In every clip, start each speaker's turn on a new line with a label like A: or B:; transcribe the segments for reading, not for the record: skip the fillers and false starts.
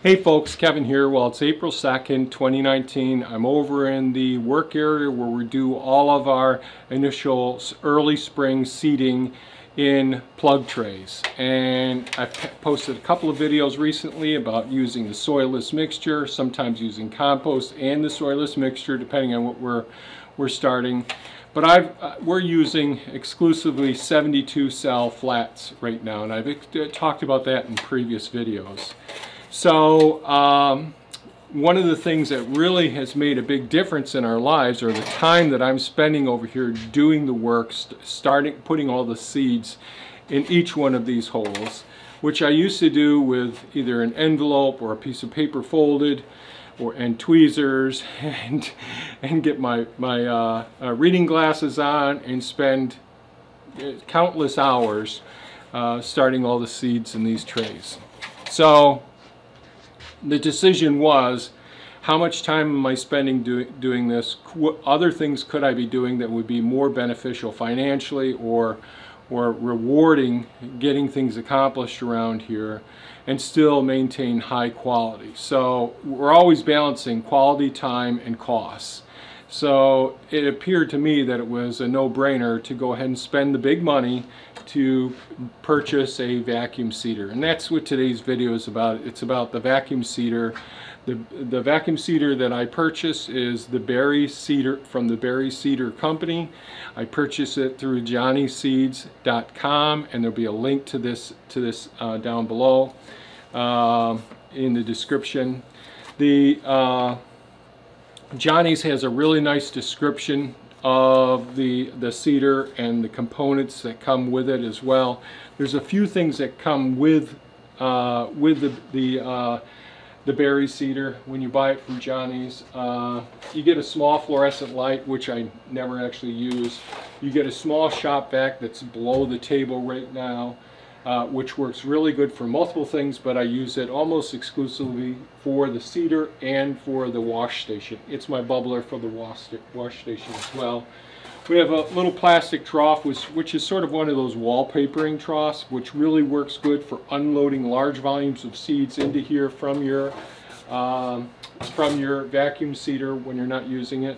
A: Hey folks, Kevin here. Well, it's April 2nd, 2019. I'm over in the work area where we do all of our initial early spring seeding in plug trays. And I've posted a couple of videos recently about using the soilless mixture, sometimes using compost and the soilless mixture depending on what we're starting. But we're using exclusively 72 cell flats right now, and I've talked about that in previous videos. So one of the things that really has made a big difference in our lives are the time that I'm spending over here doing the work, putting all the seeds in each one of these holes, which I used to do with either an envelope or a piece of paper folded and tweezers and get my reading glasses on and spend countless hours starting all the seeds in these trays. So the decision was, how much time am I spending doing this? What other things could I be doing that would be more beneficial financially or rewarding, getting things accomplished around here and still maintain high quality? So we're always balancing quality, time, and costs. So it appeared to me that it was a no-brainer to go ahead and spend the big money to purchase a vacuum seeder, and that's what today's video is about. It's about the vacuum seeder. The vacuum seeder that I purchased is the Berry Seeder from the Berry Seeder Company. I purchased it through johnnyseeds.com, and there'll be a link to this down below in the description. The Johnny's has a really nice description of the seeder and the components that come with it as well. There's a few things that come with the Berry seeder when you buy it from Johnny's. You get a small fluorescent light, which I never actually use. You get a small shop vac that's below the table right now, which works really good for multiple things, but I use it almost exclusively for the seeder and for the wash station. It's my bubbler for the wash station as well. We have a little plastic trough, which is sort of one of those wallpapering troughs, which really works good for unloading large volumes of seeds into here from your vacuum seeder when you're not using it,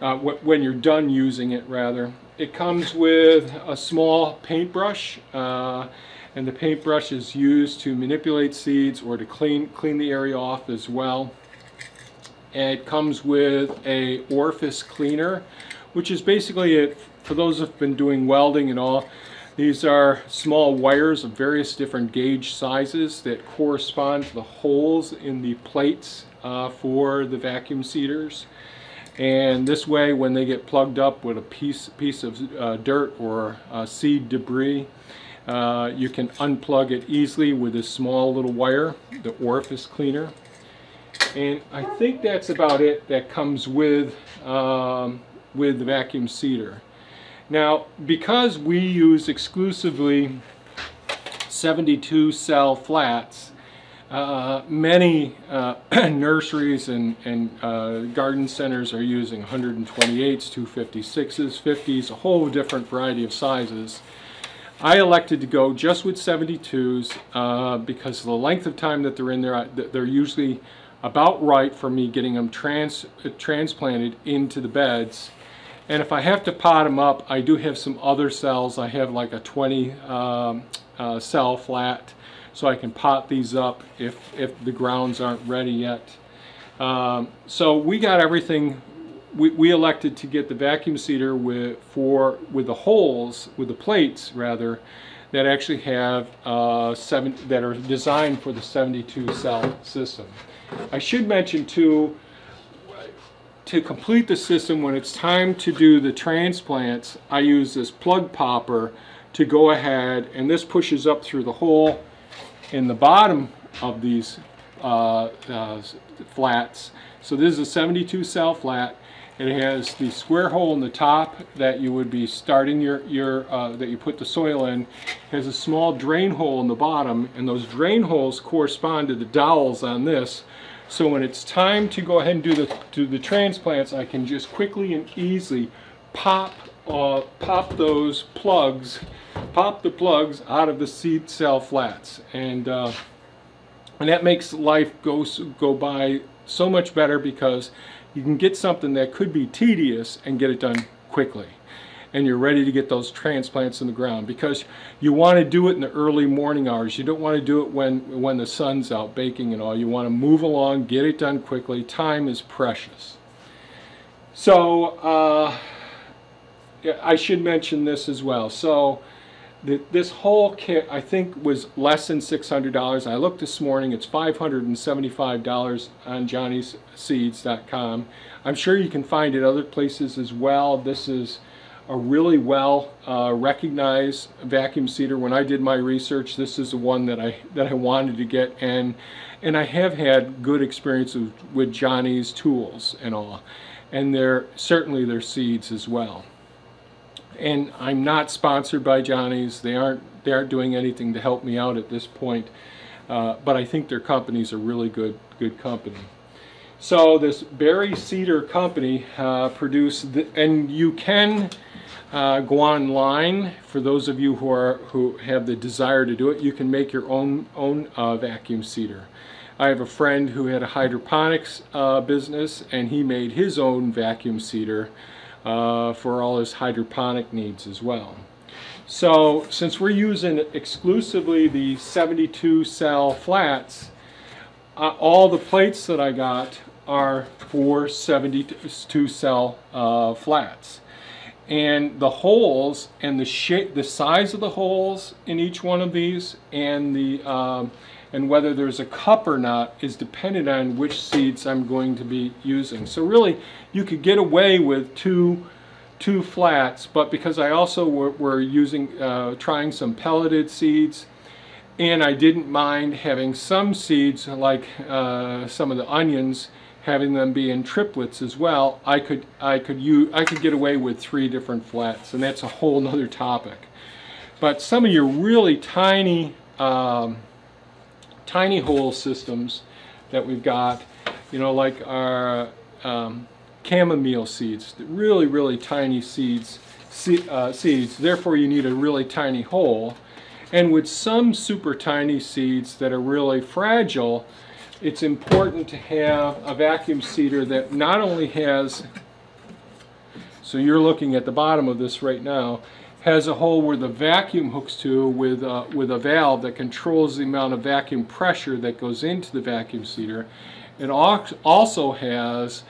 A: when you're done using it rather. It comes with a small paintbrush, and the paintbrush is used to manipulate seeds or to clean the area off as well. And it comes with a orifice cleaner, which is basically it for those who've been doing welding and all. These are small wires of various different gauge sizes that correspond to the holes in the plates for the vacuum seeders. And this way, when they get plugged up with a piece of dirt or seed debris, you can unplug it easily with this small little wire, the orifice cleaner. And I think that's about it that comes with the vacuum seeder. Now, because we use exclusively 72 cell flats, many nurseries and garden centers are using 128s, 256s, 50s, a whole different variety of sizes. I elected to go just with 72s because of the length of time that they're in there. They're usually about right for me getting them transplanted into the beds. And if I have to pot them up, I do have some other cells. I have like a 20 cell flat, so I can pot these up if the grounds aren't ready yet. So we got everything. We elected to get the vacuum seeder with the holes, with the plates rather, that actually have that are designed for the 72 cell system. I should mention too, to complete the system, when it's time to do the transplants, I use this plug popper to go ahead, and this pushes up through the hole in the bottom of these flats. So this is a 72 cell flat. It has the square hole in the top that you would be starting that you put the soil in. It has a small drain hole in the bottom, and those drain holes correspond to the dowels on this. So when it's time to go ahead and do the transplants, I can just quickly and easily pop the plugs out of the seed cell flats. And And that makes life go by so much better, because you can get something that could be tedious and get it done quickly. And you're ready to get those transplants in the ground, because you want to do it in the early morning hours. You don't want to do it when the sun's out baking and all. You want to move along, get it done quickly. Time is precious. So I should mention this as well. So this whole kit, I think, was less than $600. I looked this morning, it's $575 on johnnyseeds.com. I'm sure you can find it other places as well. This is a really well recognized vacuum seeder. When I did my research, this is the one that I wanted to get, and I have had good experiences with Johnny's tools and all, and certainly their seeds as well. And I'm not sponsored by Johnny's. They aren't doing anything to help me out at this point, but I think their company's a really good company. So this Berry Cedar company produced, and you can go online, for those of you who have the desire to do it. You can make your own vacuum seeder. I have a friend who had a hydroponics business, and he made his own vacuum seeder for all his hydroponic needs as well. So since we're using exclusively the 72 cell flats, all the plates that I got are for 72 cell flats. And the holes and the shape, the size of the holes in each one of these, and and whether there's a cup or not, is dependent on which seeds I'm going to be using. So really, you could get away with two flats, but because I also were using trying some pelleted seeds, and I didn't mind having some seeds, like some of the onions, having them be in triplets as well, I could get away with 3 different flats, and that's a whole nother topic. But some of your really tiny tiny hole systems that we've got, like our chamomile seeds, really tiny seeds. Therefore, you need a really tiny hole. And with some super tiny seeds that are really fragile, it's important to have a vacuum seeder that not only has, so you're looking at the bottom of this right now, has a hole where the vacuum hooks to with a valve that controls the amount of vacuum pressure that goes into the vacuum seeder. It also has,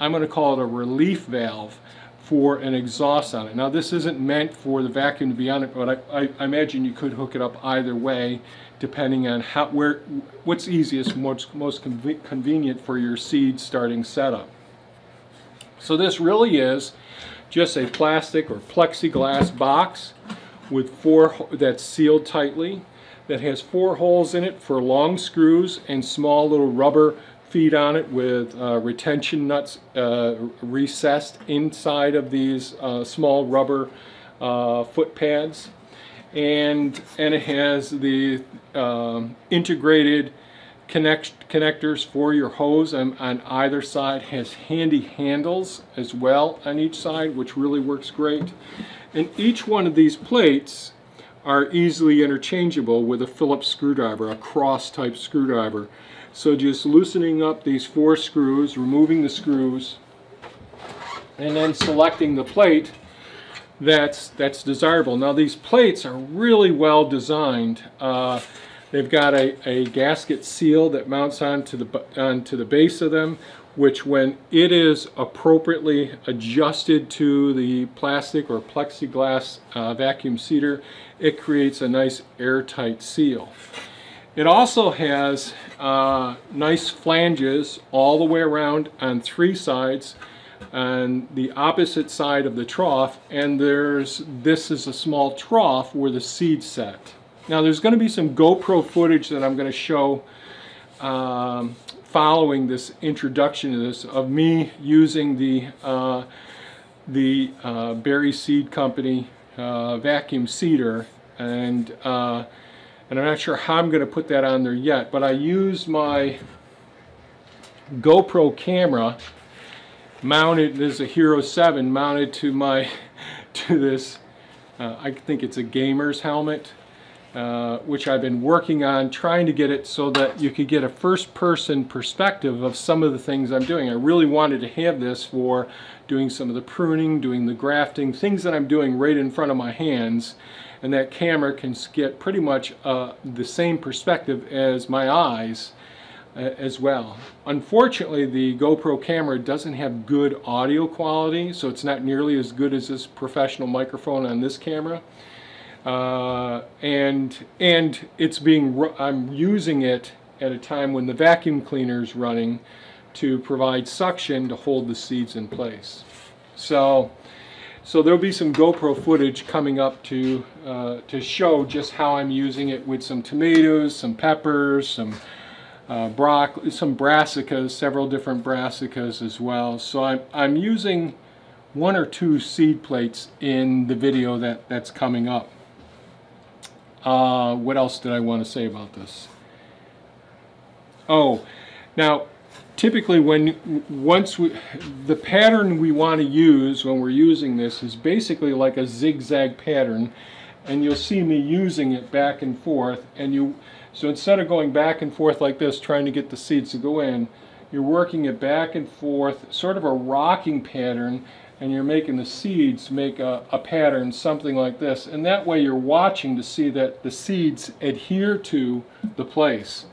A: I'm going to call it a relief valve for an exhaust on it. Now this isn't meant for the vacuum to be on it, but I imagine you could hook it up either way, depending on what's easiest, most convenient for your seed starting setup. So this really is just a plastic or plexiglass box with that's sealed tightly, that has 4 holes in it for long screws and small little rubber feet on it with retention nuts recessed inside of these small rubber foot pads, and it has the integrated connectors for your hose on either side. Has handy handles as well on each side, which really works great. And each one of these plates are easily interchangeable with a Phillips screwdriver, a cross type screwdriver. So just loosening up these 4 screws, removing the screws, and then selecting the plate that's desirable. Now these plates are really well designed. They've got a gasket seal that mounts onto the base of them, which when it is appropriately adjusted to the plastic or plexiglass vacuum seeder, it creates a nice airtight seal. It also has nice flanges all the way around on 3 sides on the opposite side of the trough, and this is a small trough where the seeds set. Now there's going to be some GoPro footage that I'm going to show following this introduction to this, of me using the Berry Seed Company vacuum seeder, and I'm not sure how I'm going to put that on there yet, but I used my GoPro camera mounted, this is a Hero 7, mounted to this, I think it's a gamer's helmet. which I've been working on, trying to get it so that you could get a first-person perspective of some of the things I'm doing. I really wanted to have this for doing some of the pruning, doing the grafting, things that I'm doing right in front of my hands, and that camera can get pretty much the same perspective as my eyes as well. Unfortunately, the GoPro camera doesn't have good audio quality, so it's not nearly as good as this professional microphone on this camera. And I'm using it at a time when the vacuum cleaner is running to provide suction to hold the seeds in place. So there'll be some GoPro footage coming up to show just how I'm using it with some tomatoes, some peppers, some broccoli, some brassicas, several different brassicas as well. So I'm using 1 or 2 seed plates in the video that's coming up. What else did I want to say about this? Oh, now typically the pattern we want to use when we're using this is basically like a zigzag pattern, and you'll see me using it back and forth. So instead of going back and forth like this trying to get the seeds to go in, you're working it back and forth, sort of a rocking pattern, and you're making the seeds make a pattern something like this, and that way you're watching to see that the seeds adhere to the place.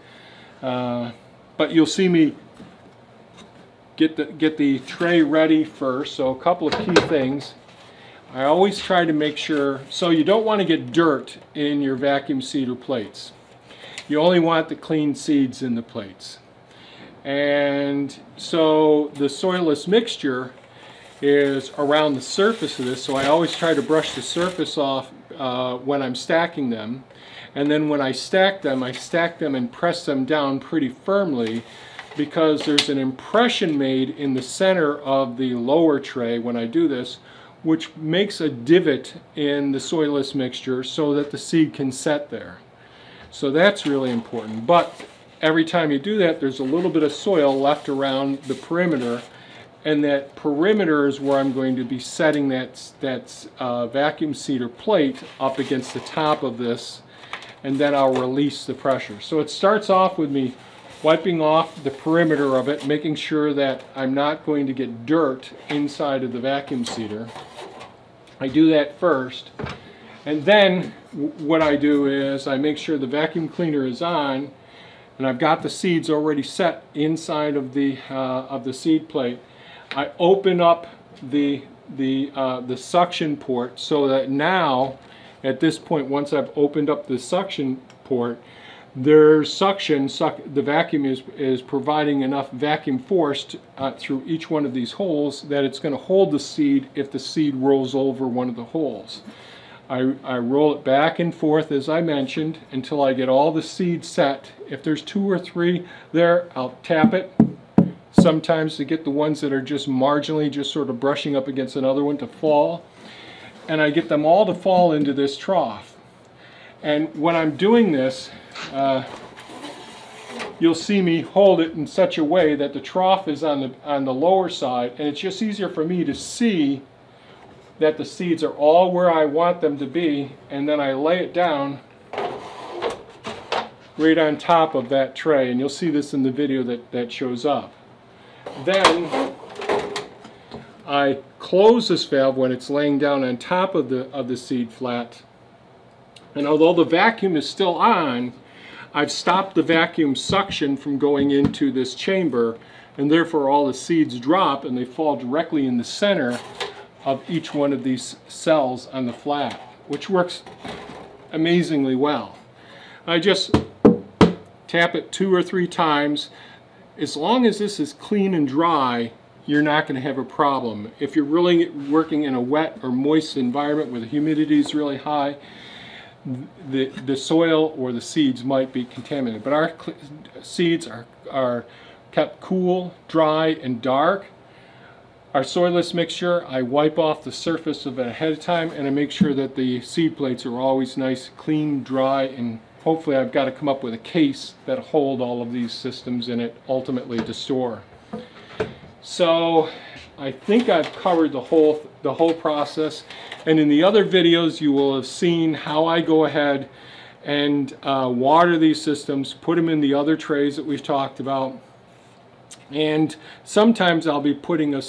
A: But you'll see me get the tray ready first. So a couple of key things. I always try to make sure, so you don't want to get dirt in your vacuum seeder plates. You only want the clean seeds in the plates. And so the soilless mixture is around the surface of this, so I always try to brush the surface off when I'm stacking them. And then when I stack them and press them down pretty firmly, because there's an impression made in the center of the lower tray when I do this, which makes a divot in the soilless mixture so that the seed can set there. So that's really important. But every time you do that, there's a little bit of soil left around the perimeter, and that perimeter is where I'm going to be setting that vacuum seeder plate up against the top of this, and then I'll release the pressure. So it starts off with me wiping off the perimeter of it, making sure that I'm not going to get dirt inside of the vacuum seeder. I do that first, and then what I do is I make sure the vacuum cleaner is on, and I've got the seeds already set inside of the seed plate. I open up the suction port so that now, at this point, once I've opened up the suction port, there's suction, the vacuum is providing enough vacuum force through each one of these holes that it's going to hold the seed if the seed rolls over one of the holes. I roll it back and forth, as I mentioned, until I get all the seeds set. If there's 2 or 3 there, I'll tap it, sometimes to get the ones that are just marginally just sort of brushing up against another one to fall. And I get them all to fall into this trough. And when I'm doing this, you'll see me hold it in such a way that the trough is on the lower side, and it's just easier for me to see that the seeds are all where I want them to be, and then I lay it down right on top of that tray, and you'll see this in the video that shows up. Then I close this valve when it's laying down on top of the seed flat, and although the vacuum is still on, I've stopped the vacuum suction from going into this chamber, and therefore all the seeds drop and they fall directly in the center of each one of these cells on the flat, which works amazingly well. I just tap it 2 or 3 times. As long as this is clean and dry, you're not going to have a problem. If you're really working in a wet or moist environment where the humidity is really high, the soil or the seeds might be contaminated. But our seeds are kept cool, dry, and dark. Our soilless mixture, I wipe off the surface of it ahead of time, and I make sure that the seed plates are always nice, clean, dry, and hopefully I've got to come up with a case that'll hold all of these systems in it ultimately to store. So I think I've covered the whole process, and in the other videos you will have seen how I go ahead and water these systems, put them in the other trays that we've talked about. And sometimes I'll be putting a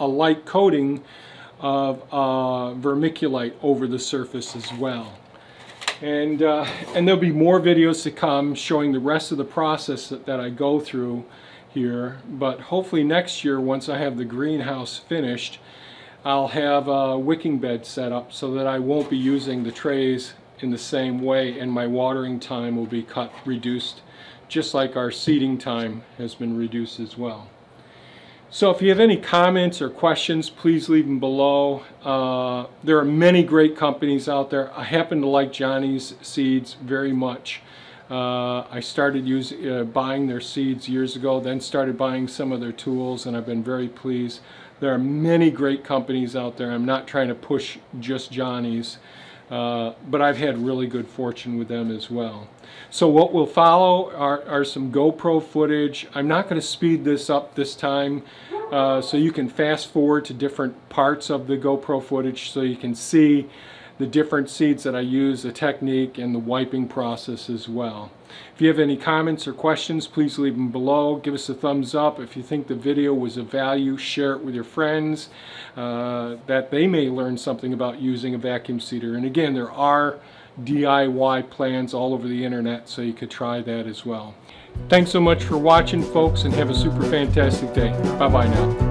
A: light coating of vermiculite over the surface as well. And there'll be more videos to come showing the rest of the process that I go through here. But hopefully next year, once I have the greenhouse finished, I'll have a wicking bed set up so that I won't be using the trays in the same way, and my watering time will be reduced, just like our seeding time has been reduced as well. So if you have any comments or questions, please leave them below. There are many great companies out there. I happen to like Johnny's seeds very much. I started buying their seeds years ago, then started buying some of their tools, and I've been very pleased. There are many great companies out there. I'm not trying to push just Johnny's, but I've had really good fortune with them as well. So what will follow are some GoPro footage. I'm not going to speed this up this time, so you can fast forward to different parts of the GoPro footage so you can see the different seeds that I use, the technique, and the wiping process as well. If you have any comments or questions, please leave them below. Give us a thumbs up. If you think the video was of value, share it with your friends, that they may learn something about using a vacuum seeder. And again, there are DIY plans all over the internet, so you could try that as well. Thanks so much for watching, folks, and have a super fantastic day. Bye-bye now.